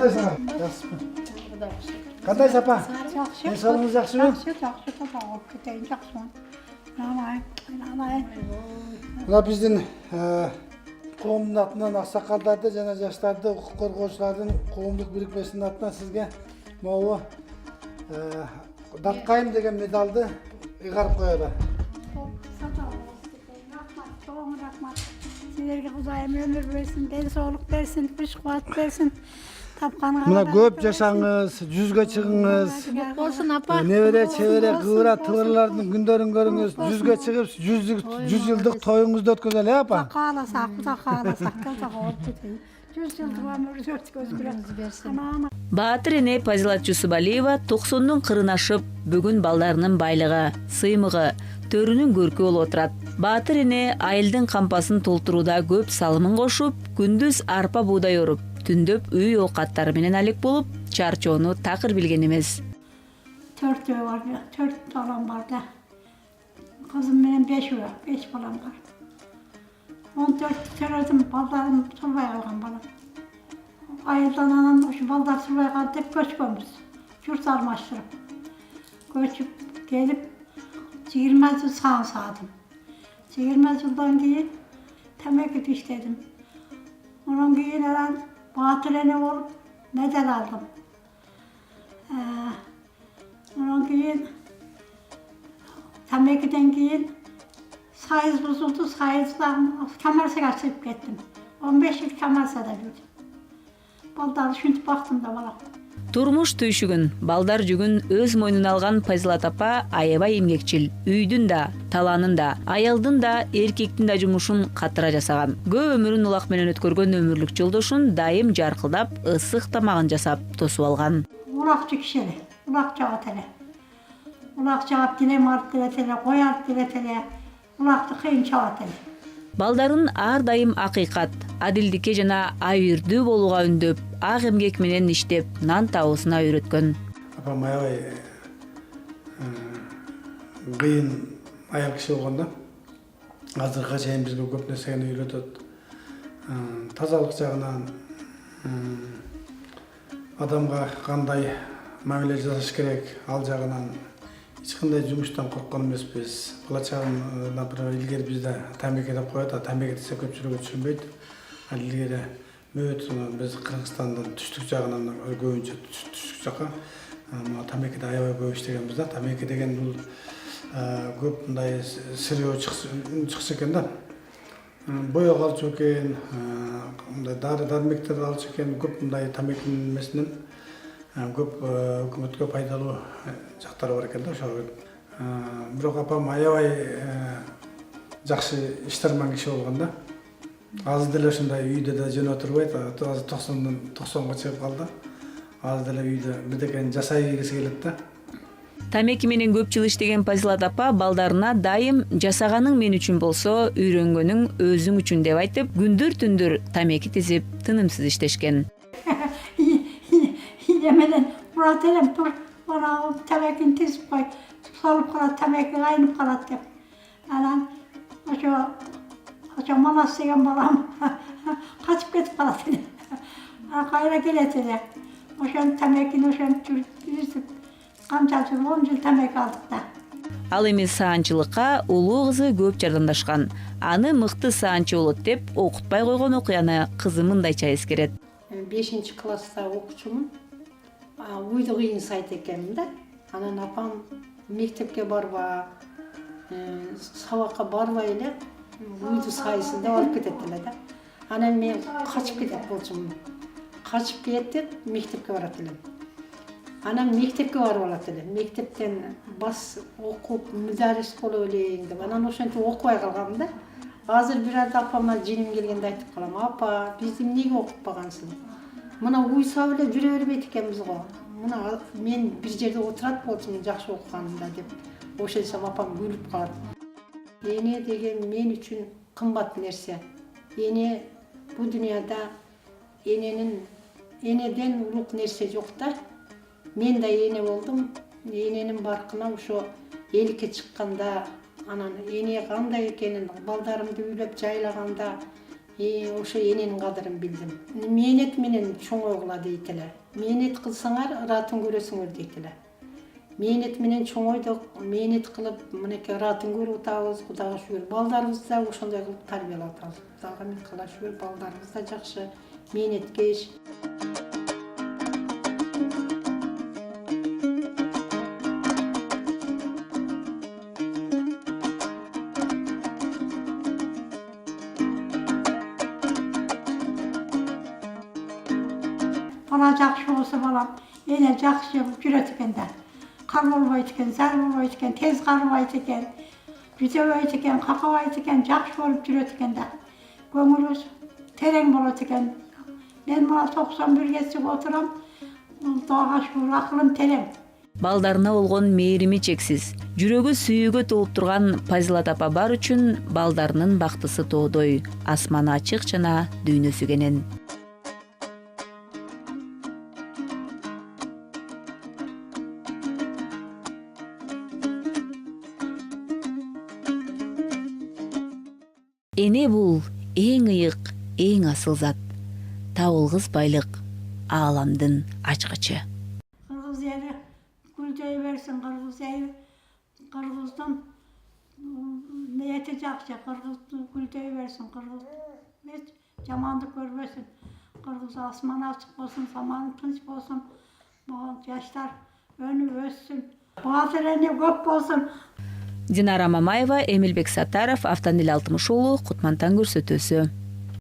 кандайсың? Жакшысың. Кандайсың апа? Жакшы. Денсаулыгыңыз жакшыбы? Жакшы, таза болуп кетейин, жакшымын. Алай. Мына биздин коомдун атынан аксакалдарды жана жаштарды укук коргоочулардын коомдук бирикмесинин атынан сизге могу Даккайым деген медалды ыйгарып коёлу. Çoğun rahmat. Sizlerge Kuzayım ömür versin, deli soğuk versin, güç kuvvet versin. Мына көп жашаңыз, жүзгө чыгыңыз. Olsun apa. Небере, чебере, кыбыра, тыбырлардын күндөрүн көрүңүз. Жүзгө чыгып, 100 жылдык тоюңузду өткөзөлү, апа. Kağlasak, kağlasak, kağlasak olup gideyim. 100 yıldır ömür versin, gözü Баатыр эне Пазилат Жусубалиева 90-дун кырын ашып, бүгүн балдарынын байлыгы, сыймыгы, төрүнүн көркү болуп отурат. Баатыр эне айылдын кампасын толтурууда көп салымын кошуп, күндүз арпа буудай оруп, түндөп үй оокаттары менен алек болуп, чарчоону такыр билген эмес. 4 öy var, 4 balam var da. Kızım benim 5 öy, 5 balam var. 14 söyledim, ballarım sulvay algan balam. Ayıldan anam şu ballar sulvay kaldı, hep göç gömürüz. Yurt almıştırıp. Göçüp gelip 20 yıl sağ sağdım. 20 yıldan keyin temeki dişledim. Onun keyin elen Baatır ene olup medal aldım. Onun keyin temekiden keyin sayız bozuldu, sayızdan Kemerse'ye çıkıp gittim. 15 yıl Kemerse'de büyüdüm. Baldarı şuntip baktım da bana. Турмуш түйшүгүн, балдар жүгүн өз мойнуна алган Пазилат апа аябай эмгекчил. Үйдүн да, талаанын да, аялдын да, эркектин да жумушун катыра жасаган. Көп өмүрүн улак менен өткөргөн өмүрлүк жолдошун дайым жаркылдап, ысык тамагын жасап тосуп алган. Ulakçı kişileri, ulak cevap ele. Ulak cevap dilem alıp diletele, koy alıp diletele. Ulakçı kıyın cevap ele. Балдарын ар дайым акыйкат, адилдикке жана айырдүү болууга үндөп, ак эмгек менен иштеп, нан табуусуна үйрөткөн. Апам аябай кыйын аял киши болгондо азыркыга чейин бизге көп нерсени үйрөтөт. Тазалык жагынан адамга кандай мамиле жасаш керек, ал жагынан эч кандай жумуштан корккон эмеспиз. Бала чагым, например, илгери бизде тамеки деп коет, тамеки десе көпчүлүгү түшүнбөйт. Ал илгери мөт биз Кыргызстандын түштүк жагынан көбүнчө түштүк жакка тамекиде аябай көп иштегенбиз да. Тамеки деген бул көп мындай сырөө чыкса экен да. Боёк алчу экен, мындай дары дармектерди алчу экен, көп мындай тамекинин эмесинен көп өкмөткө пайдалуу жактары бар экен да ошого. Бирок апам аябай жакшы иштерман киши болгон да. Азыр деле ушундай үйдө да жөн отурбайт, азыр 90-га чыгып калды. Азыр деле үйдө бирдекени жасай бергиси келет да. Тамеки менен көп жыл иштеген Пазилат апа балдарына дайым жасаганың мен үчүн болсо, үйрөнгөнүң өзүң үчүн деп айтып, күндөр түндөр тамеки тизип, тынымсыз иштешкен. Yemeden Murat elem dur, bana temekin tizip koy. Salıp kalat, temeki kaynıp kalat hep. Yani o manas yiyen balam kaçıp gidip kalat ele. Kayra gelet ele. O şan temekin, o şan tüzüp, kamçacı 10 yıl temeki aldık da. Ал эми саанчылыкка улуу кызы көп жардамдашкан. Аны мыкты саанчы болот деп окутпай койгон окуяны кызы мындайча эскерет. 5 класста окучумун. Uydu kıyın sayt ekenim de. Anan apam mektepke barba, sabakka barba ile uydu sayısında alıp gitettiler de. Anan men kaçıp gidet bolçum. Kaçıp gidet mektepke barattılar. Anam mektepke barıp alattılar. Mektepten bas okup müderris bolup eleyim dep. Anan oşanti okubay kalgam da. Hazır bir arada apama jinim gelgende aytıp kalam. Apa, bizim nege okup bagansın? Mına uysa bile жүрө бербейт экенбиз го. Мына мен бир жерде отурат болчумун жакшы окуганымда деп. Ошо десем апам күлүп калат. Эне деген мен үчүн кымбат нерсе. Эне бул дүйнөдө энеден улук нерсе жок да. Мен да эне болдум. Эненин баркына ошо эликке чыкканда, анан эне кандай экенин балдарымды үйлөп жайлаганда Ошо эненин кадырын билдим. Мээнет менен чоңойгула дейт эле. Мээнет кылсаңар ыратын көрөсүңөр дейт эле. Мээнет менен чоңойдук, мээнет кылып, мынакей ыратын көрүп атабыз, Кудайга шүгүр. Балдарыбызды да ошондой кылып тарбиялап атабыз. Кудайга миң кыла шүгүр, балдарыбыз да жакшы, мээнеткеш. Bala jакшы болсо балам, эне жакшы жүрөт экен да. Кар болбойт экен, зар болбойт экен, тез карыбайт экен, бүтөбөйт экен, какабайт экен, жакшы болуп жүрөт экен да. Көңүлүбүз терең болот экен. Мен мына 91 отурам, Кудайга шүгүр, акылым терең. Балдарына болгон мээрими чексиз, жүрөгү сүйүүгө толуп турган Пазилат апа бар үчүн балдарынын бактысы тоодой, асманы ачык жана дүйнөсү кенен. Эне бул эң ыйык, эң асыл зат. Табылгыс байлык, ааламдын ачкычы. Кыргыз эли гүлдөй берсин, кыргыз эли, кыргыздын ниети жакшы, кыргыз гүлдөй берсин, кыргыз эч жамандык көрбөсүн. Кыргыз асманы ачык болсун, саманы тынч болсун, жаштар өнүп өссүн, баатыр эне көп болсун. Динара Мамаева, Эмилбек Саттаров, Автандил Алтымыш уулу, Кутмантан көрсөтөсү.